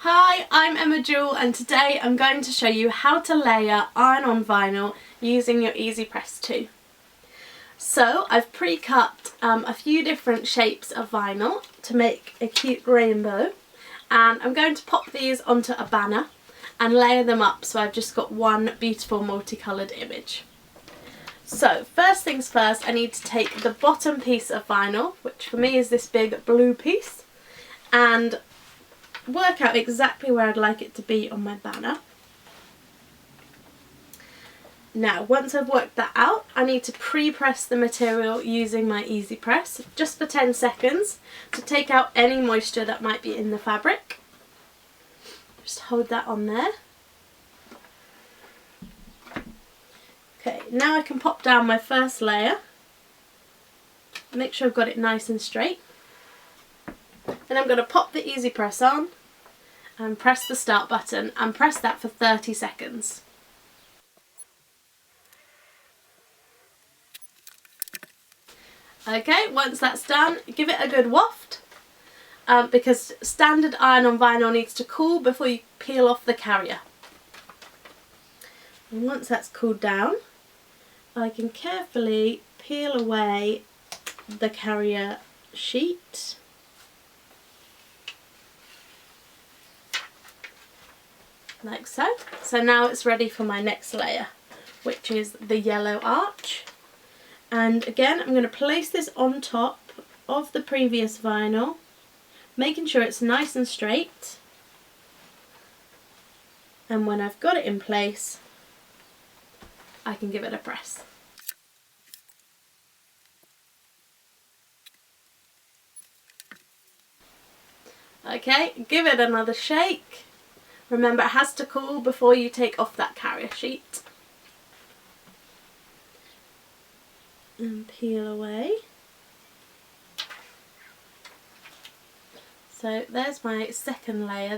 Hi, I'm Emma Jewell and today I'm going to show you how to layer iron-on vinyl using your EasyPress 2. So I've pre-cut a few different shapes of vinyl to make a cute rainbow, and I'm going to pop these onto a banner and layer them up so I've just got one beautiful multicoloured image. So first things first, I need to take the bottom piece of vinyl, which for me is this big blue piece, and work out exactly where I'd like it to be on my banner. Now once I've worked that out, I need to pre-press the material using my EasyPress just for 10 seconds to take out any moisture that might be in the fabric. Just hold that on there. Okay, now I can pop down my first layer. Make sure I've got it nice and straight. Then I'm going to pop the EasyPress on and press the start button and press that for 30 seconds. Okay, once that's done, give it a good waft because standard iron-on vinyl needs to cool before you peel off the carrier. And once that's cooled down, I can carefully peel away the carrier sheet. Like so. So now it's ready for my next layer, which is the yellow arch. And again, I'm going to place this on top of the previous vinyl, making sure it's nice and straight. And when I've got it in place, I can give it a press. Okay, give it another shake. Remember, it has to cool before you take off that carrier sheet. And peel away. So there's my second layer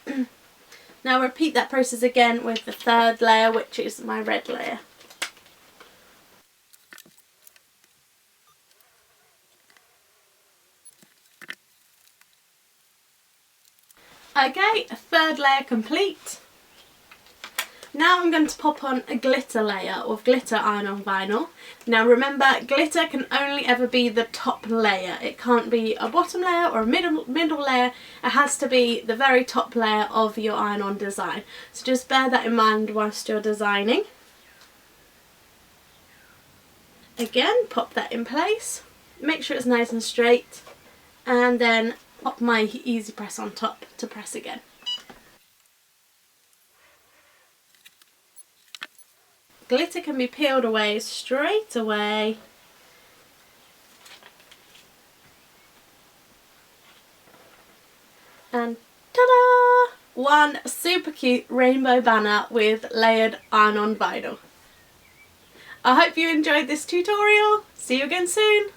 there. Now repeat that process again with the third layer, which is my red layer. Okay, a third layer complete. Now I'm going to pop on a glitter layer of glitter iron-on vinyl. Now remember, glitter can only ever be the top layer. It can't be a bottom layer or a middle layer. It has to be the very top layer of your iron-on design. So just bear that in mind whilst you're designing. Again, pop that in place. Make sure it's nice and straight. And then pop my EasyPress on top to press again. Glitter can be peeled away straight away. And ta-da! One super cute rainbow banner with layered iron-on vinyl. I hope you enjoyed this tutorial. See you again soon.